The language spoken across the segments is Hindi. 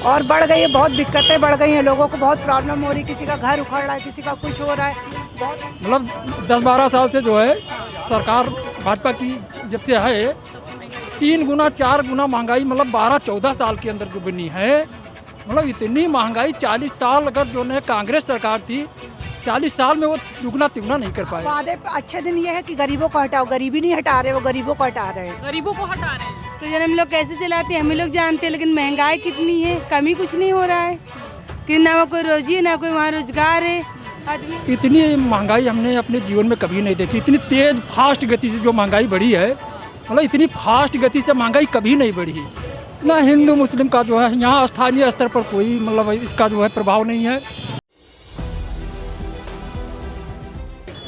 और बढ़ गई है, बहुत दिक्कतें बढ़ गई हैं, लोगों को बहुत प्रॉब्लम हो रही, किसी का घर उखड़ रहा है, किसी का कुछ हो रहा है बहुत। मतलब 10-12 साल से जो है सरकार भाजपा की जब से है 3 गुना 4 गुना महंगाई मतलब 12-14 साल के अंदर जो बनी है। मतलब इतनी महंगाई 40 साल अगर जो है कांग्रेस सरकार थी 40 साल में वो दुगना तिगुना नहीं कर पाए। वादे अच्छे दिन ये है कि गरीबों को हटाओ, गरीबी नहीं हटा रहे, वो गरीबों को हटा रहे हैं। गरीबों को हटा रहे हैं। तो जन हम लोग कैसे चलाते हैं हम लोग जानते हैं, लेकिन महंगाई कितनी है, कमी कुछ नहीं हो रहा है कि ना वो कोई रोजी है ना कोई वहाँ रोजगार है। आदमी इतनी महंगाई हमने अपने जीवन में कभी नहीं देखी। इतनी तेज फास्ट गति से जो महंगाई बढ़ी है, मतलब इतनी फास्ट गति से महंगाई कभी नहीं बढ़ी। ना हिंदू मुस्लिम का जो है यहाँ स्थानीय स्तर पर कोई मतलब इसका जो है प्रभाव नहीं है।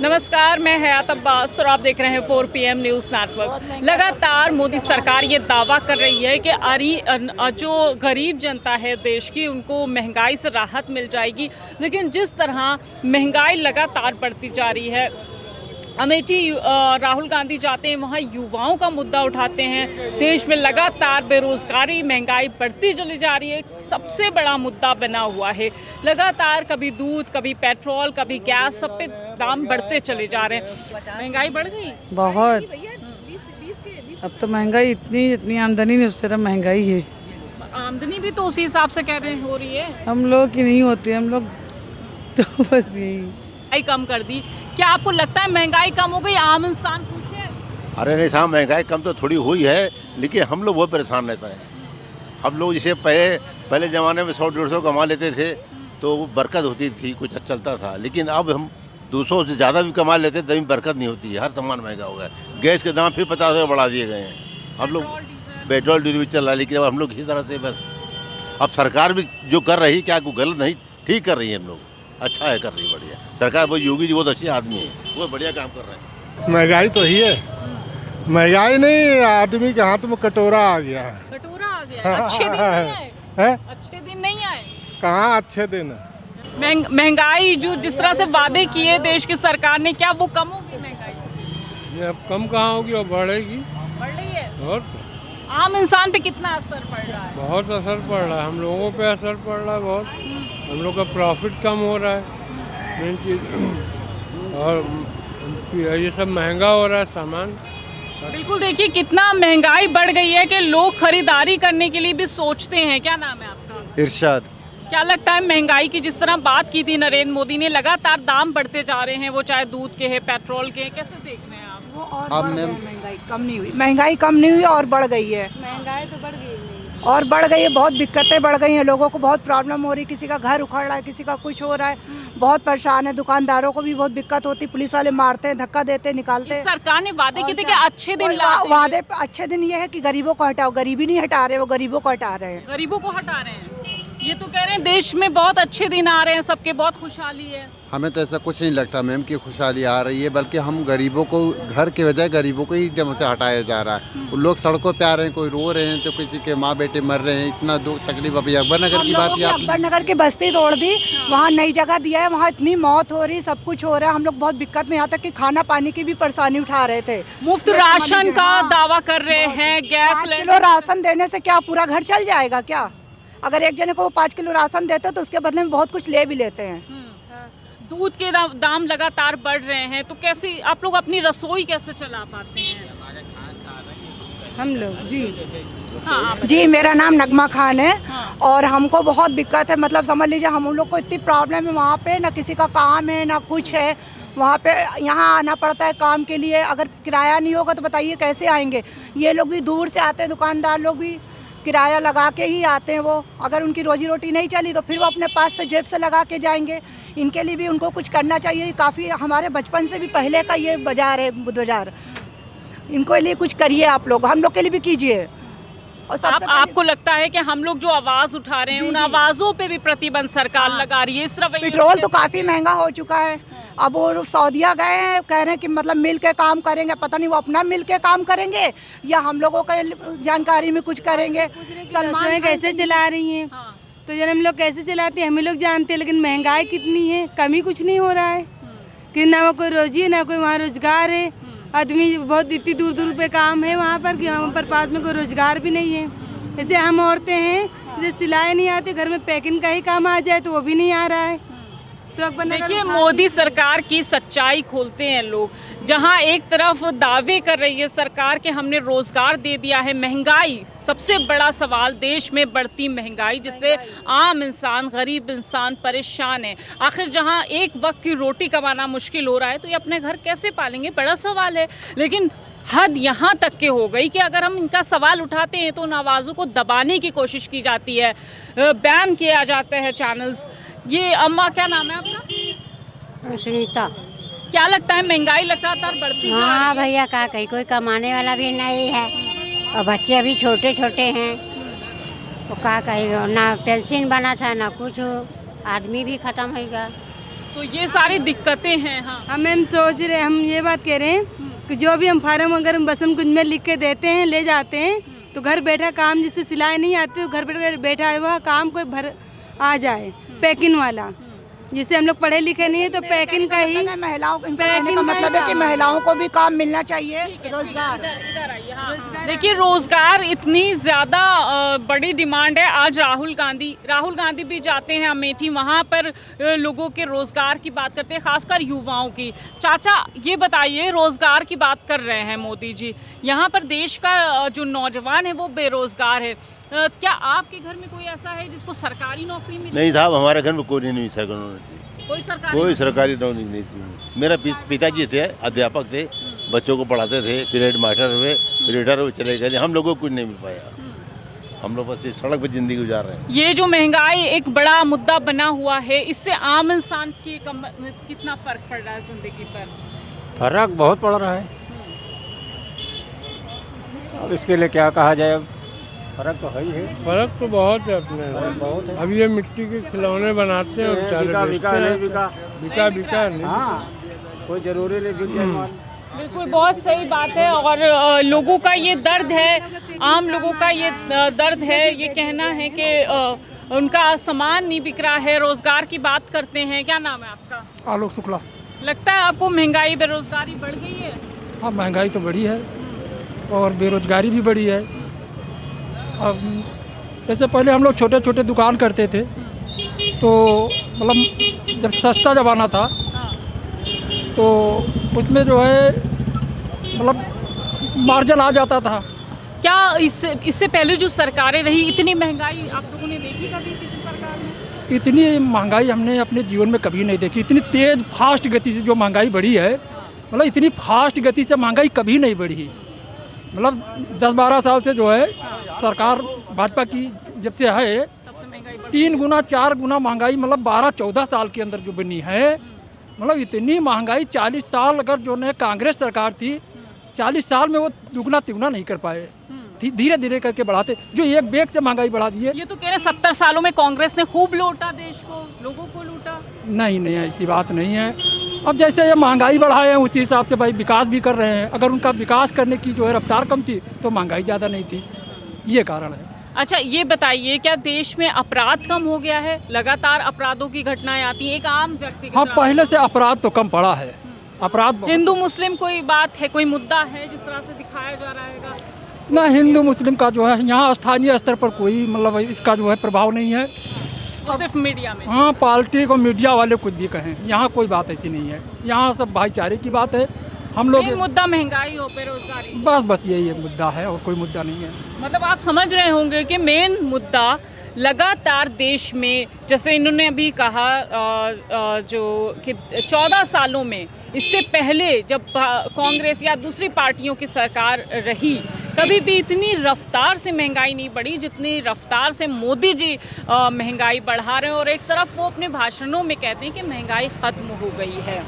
नमस्कार, मैं हयात अब्बास और आप देख रहे हैं 4 PM न्यूज़ नेटवर्क। लगातार मोदी सरकार ये दावा कर रही है कि जो गरीब जनता है देश की उनको महंगाई से राहत मिल जाएगी, लेकिन जिस तरह महंगाई लगातार बढ़ती जा रही है, अमेठी राहुल गांधी जाते हैं वहाँ युवाओं का मुद्दा उठाते हैं। देश में लगातार बेरोजगारी महंगाई बढ़ती चली जा रही है, सबसे बड़ा मुद्दा बना हुआ है। लगातार कभी दूध कभी पेट्रोल कभी गैस सब पे दाम बढ़ते चले जा रहे हैं। महंगाई बढ़ गई बहुत। अब तो महंगाई इतनी आमदनी नहीं, उससे महंगाई है। आमदनी भी तो उसी हिसाब से कह रहे हैं हो रही है, हम लोग की नहीं होती, हम लोग तो बस यही महंगाई कम कर दी। क्या आपको लगता है महंगाई कम हो गई? आम इंसान खुश है? अरे नहीं साहब, महंगाई कम तो थोड़ी हुई है, लेकिन हम लोग बहुत परेशान रहते हैं। हम लोग जैसे पहले ज़माने में 100-150 कमा लेते थे तो वो बरकत होती थी, कुछ चलता था। लेकिन अब हम 200 से ज़्यादा भी कमा लेते तभी बरकत नहीं होती है। हर सामान महंगा हो गया। गैस के दाम फिर 50 रुपये बढ़ा दिए गए हैं। हम लोग पेट्रोल डीजल भी चल रहा है, लेकिन अब हम लोग इसी तरह से बस अब सरकार भी जो कर रही क्या कोई गलत नहीं, ठीक कर रही है। हम लोग अच्छा है, कर रही है, बढ़िया सरकार। वो योगी जी बहुत अच्छे आदमी है, वो बढ़िया काम कर रहे हैं। महंगाई तो ही है, महंगाई नहीं, आदमी के हाथ में कटोरा आ गया है। कटोरा आ गया है। अच्छे दिन नहीं आए है? अच्छे दिन नहीं आए। कहाँ अच्छे दिन? महंगाई जो जिस तरह से वादे किए देश की सरकार ने, क्या वो कम होगी महंगाई? ये अब कम कहाँ होगी और बढ़ेगी। बढ़ रही है। और आम इंसान पे कितना असर पड़ रहा है? बहुत असर पड़ रहा है, हम लोगों पे असर पड़ रहा है बहुत। हम लोग का प्रॉफिट कम हो रहा है मेन चीज़, और ये सब महंगा हो रहा है सामान। बिल्कुल, देखिए कितना महंगाई बढ़ गई है कि लोग खरीदारी करने के लिए भी सोचते हैं। क्या नाम है आपका? इरशाद। क्या लगता है महंगाई की जिस तरह बात की थी नरेंद्र मोदी ने, लगातार दाम बढ़ते जा रहे हैं, वो चाहे दूध के हैं पेट्रोल के हैं, कैसे देख रहे हैं आप? वो और बढ़ गया, महंगाई कम नहीं हुई, महंगाई कम नहीं हुई और बढ़ गई है। महंगाई तो बढ़ गई और बढ़ गई है, बहुत दिक्कतें बढ़ गई हैं, लोगों को बहुत प्रॉब्लम हो रही, किसी का घर उखड़ रहा है, किसी का कुछ हो रहा है, बहुत परेशान है। दुकानदारों को भी बहुत दिक्कत होती, पुलिस वाले मारते हैं, धक्का देते, निकालते हैं। सरकार ने वादे किए थे कि अच्छे दिन वादे अच्छे दिन ये है कि गरीबों को हटाओ, गरीबी नहीं हटा रहे, वो गरीबों को हटा रहे हैं। गरीबों को हटा रहे हैं। ये तो कह रहे हैं देश में बहुत अच्छे दिन आ रहे हैं, सबके बहुत खुशहाली है। हमें तो ऐसा कुछ नहीं लगता मैम कि खुशहाली आ रही है, बल्कि हम गरीबों को घर के बजाय गरीबों को ही एकदम से हटाया जा रहा है। लोग सड़कों पे आ रहे हैं, कोई रो रहे हैं तो किसी के माँ बेटे मर रहे हैं, इतना दुख तकलीफ। अभी अकबरनगर की बात किया, अकबरनगर की बस्ती तोड़ दी, वहाँ नई जगह दिया है, वहाँ इतनी मौत हो रही, सब कुछ हो रहा है। हम लोग बहुत दिक्कत में, यहाँ तक कि खाना पानी की भी परेशानी उठा रहे थे। मुफ्त राशन का दावा कर रहे हैं, गैस 5 किलो राशन देने से क्या पूरा घर चल जाएगा क्या? अगर एक जने को वो 5 किलो राशन देते तो उसके बदले में बहुत कुछ ले भी लेते हैं। दूध के दाम लगातार बढ़ रहे हैं, तो कैसे आप लोग अपनी रसोई कैसे चला पाते हैं? हम लोग जी हाँ जी, मेरा नाम नगमा खान है। और हमको बहुत दिक्कत है, मतलब समझ लीजिए हम लोग को इतनी प्रॉब्लम है वहाँ पे, ना किसी का काम है ना कुछ है। वहाँ पे यहाँ आना पड़ता है काम के लिए, अगर किराया नहीं होगा तो बताइए कैसे आएंगे? ये लोग भी दूर से आते हैं, दुकानदार लोग भी किराया लगा के ही आते हैं। वो अगर उनकी रोजी रोटी नहीं चली तो फिर वो अपने पास से जेब से लगा के जाएंगे। इनके लिए भी उनको कुछ करना चाहिए। काफ़ी हमारे बचपन से भी पहले का ये बाजार है बुध बाजार, इनको लिए कुछ करिए आप लोग, हम लोग के लिए भी कीजिए। और आपको लगता है कि हम लोग जो आवाज़ उठा रहे हैं उन आवाज़ों पे भी प्रतिबंध सरकार लगा रही है? इस तरह पेट्रोल तो काफ़ी महंगा हो चुका है। अब वो सऊदीया गए हैं, कह रहे हैं कि मतलब मिल के काम करेंगे, पता नहीं वो अपना मिल के काम करेंगे या हम लोगों के जानकारी में कुछ करेंगे। सलमान कैसे चला रही हैं? तो जन हम लोग कैसे चलाते हैं हम लोग जानते हैं, लेकिन महंगाई कितनी है, कमी कुछ नहीं हो रहा है कि ना वो कोई रोजी है ना कोई वहाँ रोजगार है। आदमी बहुत इतनी दूर दूर पे काम है वहाँ पर कि वहाँ पर पास में कोई रोजगार भी नहीं है। जैसे हम औरतें हैं, जैसे सिलाई नहीं आती, घर में पैकिंग का ही काम आ जाए तो वो भी नहीं आ रहा है। तो अकबर नगर देखिए मोदी सरकार की सच्चाई खोलते हैं लोग, जहां एक तरफ दावे कर रही है सरकार कि हमने रोजगार दे दिया है, महंगाई सबसे बड़ा सवाल देश में बढ़ती महंगाई जिससे आम इंसान, गरीब इंसान परेशान है। आखिर जहां एक वक्त की रोटी कमाना मुश्किल हो रहा है तो ये अपने घर कैसे पालेंगे, बड़ा सवाल है। लेकिन हद यहाँ तक के हो गई कि अगर हम इनका सवाल उठाते हैं तो उन आवाज़ों को दबाने की कोशिश की जाती है, बैन किया जाता है चैनल्स। ये अम्मा, क्या नाम है आपका? सुनीता। क्या लगता है महंगाई लगातार बढ़ती जा रही हाँ है? भैया, का कहीं कोई कमाने वाला भी नहीं है और बच्चे अभी छोटे छोटे हैं, तो का कहीं ना पेंशन बना था ना कुछ, आदमी भी खत्म होगा। तो ये सारी दिक्कतें हैं। हाँ, हम सोच रहे, हम ये बात कह रहे हैं कि जो भी हम फार्म अगर हम बसंत कुंज में लिख के देते हैं, ले जाते हैं, तो घर बैठा काम, जिससे सिलाई नहीं आती तो घर बैठा हुआ काम कोई भर आ जाए, पैकिंग वाला। जिससे हम लोग पढ़े लिखे नहीं है तो पैकिंग का ही, महिलाओं का मतलब है कि महिलाओं को भी काम मिलना चाहिए, रोजगार। इधर आइए। हाँ। देखिए रोजगार इतनी ज़्यादा बड़ी डिमांड है। आज राहुल गांधी भी जाते हैं अमेठी, वहाँ पर लोगों के रोजगार की बात करते हैं, खासकर युवाओं की। चाचा ये बताइए, रोजगार की बात कर रहे हैं मोदी जी, यहाँ पर देश का जो नौजवान है वो बेरोजगार है। क्या आपके घर में कोई ऐसा है जिसको सरकारी नौकरी मिली? नहीं साहब, हमारे घर में कोई नहीं सरकारी नौकरी, कोई सरकारी नौकरी नहीं थी। मेरा पिताजी थे, अध्यापक थे, बच्चों को पढ़ाते थे, पीरियड मास्टर हुए, पीरियडर हुए, चले गए। हम लोगों को कुछ नहीं मिल पाया। हम लोग बस इस सड़क पर जिंदगी गुजार रहे हैं। ये जो महंगाई एक बड़ा मुद्दा बना हुआ है, इससे आम इंसान की कितना फर्क पड़ रहा है जिंदगी पर? फर्क बहुत पड़ रहा है। अब इसके लिए क्या कहा जाए, फर्क तो है ही है। फर्क तो बहुत है अपने, बहुत है। अब ये मिट्टी के खिलौने बनाते हैं और बेचारे बिका नहीं। हाँ, कोई जरूरी नहीं बिक जाए। बिल्कुल, बहुत सही बात है। और लोगों का ये दर्द है, आम लोगों का ये दर्द है, ये कहना है कि उनका सामान नहीं बिक रहा है। रोजगार की बात करते हैं, क्या नाम है आपका? आलोक शुक्ला। लगता है आपको महंगाई बेरोजगारी बढ़ गई है? हाँ, महंगाई तो बढ़ी है और बेरोजगारी भी बढ़ी है। अब जैसे पहले हम लोग छोटे छोटे दुकान करते थे, तो मतलब जब सस्ता ज़माना था तो उसमें जो है मतलब मार्जिन आ जाता था। क्या इससे पहले जो सरकारें रही, इतनी महंगाई आप लोगों ने देखी कभी किसी सरकार में? इतनी महंगाई हमने अपने जीवन में कभी नहीं देखी। इतनी तेज़ फास्ट गति से जो महंगाई बढ़ी है, मतलब इतनी फास्ट गति से महंगाई कभी नहीं बढ़ी। मतलब 10-12 साल से जो है सरकार भाजपा की जब से है, 3 गुना 4 गुना महंगाई मतलब 12-14 साल के अंदर जो बनी है। मतलब इतनी महंगाई 40 साल अगर जो ने कांग्रेस सरकार थी, 40 साल में वो दुगना तिगुना नहीं कर पाए, धीरे धीरे करके बढ़ाते, जो एक बेग से महंगाई बढ़ा दी है। ये तो कह रहे 70 सालों में कांग्रेस ने खूब लूटा देश को, लोगों को लूटा। नहीं, ऐसी बात नहीं है। अब जैसे ये महंगाई बढ़ाए हैं उसी हिसाब से भाई विकास भी कर रहे हैं। अगर उनका विकास करने की जो है रफ्तार कम थी तो महंगाई ज़्यादा नहीं थी, ये कारण है। अच्छा ये बताइए, क्या देश में अपराध कम हो गया है? लगातार अपराधों की घटनाएं आती हैं एक आम व्यक्ति। हाँ, पहले से अपराध तो कम पड़ा है। अपराध हिंदू मुस्लिम कोई बात है, कोई मुद्दा है जिस तरह से दिखाया जा रहा है? ना, हिंदू मुस्लिम का जो है यहाँ स्थानीय स्तर पर कोई मतलब इसका जो है प्रभाव नहीं है, तो सिर्फ मीडिया में। हाँ, पार्टी को मीडिया वाले कुछ भी कहें, यहाँ कोई बात ऐसी नहीं है। यहाँ सब भाईचारे की बात है। हम लोग मुद्दा महंगाई हो, बेरोजगारी, बस यही एक मुद्दा है और कोई मुद्दा नहीं है। मतलब आप समझ रहे होंगे कि मेन मुद्दा लगातार देश में, जैसे इन्होंने अभी कहा जो कि 14 सालों में, इससे पहले जब कांग्रेस या दूसरी पार्टियों की सरकार रही, कभी भी इतनी रफ्तार से महंगाई नहीं बढ़ी जितनी रफ्तार से मोदी जी महंगाई बढ़ा रहे हैं। और एक तरफ वो अपने भाषणों में कहते हैं कि महंगाई ख़त्म हो गई है।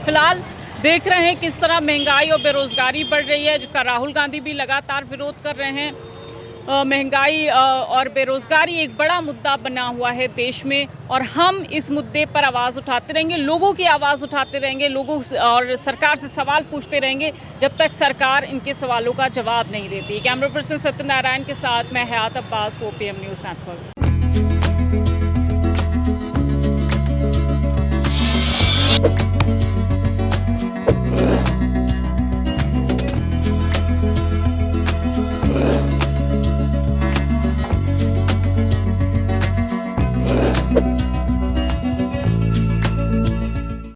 फिलहाल देख रहे हैं किस तरह महंगाई और बेरोज़गारी बढ़ रही है, जिसका राहुल गांधी भी लगातार विरोध कर रहे हैं। महंगाई और बेरोज़गारी एक बड़ा मुद्दा बना हुआ है देश में, और हम इस मुद्दे पर आवाज़ उठाते रहेंगे, लोगों की आवाज़ उठाते रहेंगे, लोगों और सरकार से सवाल पूछते रहेंगे जब तक सरकार इनके सवालों का जवाब नहीं देती। कैमरा पर्सन सत्यनारायण के साथ मैं हयात अब्बास, 4 PM न्यूज़ नेटवर्क।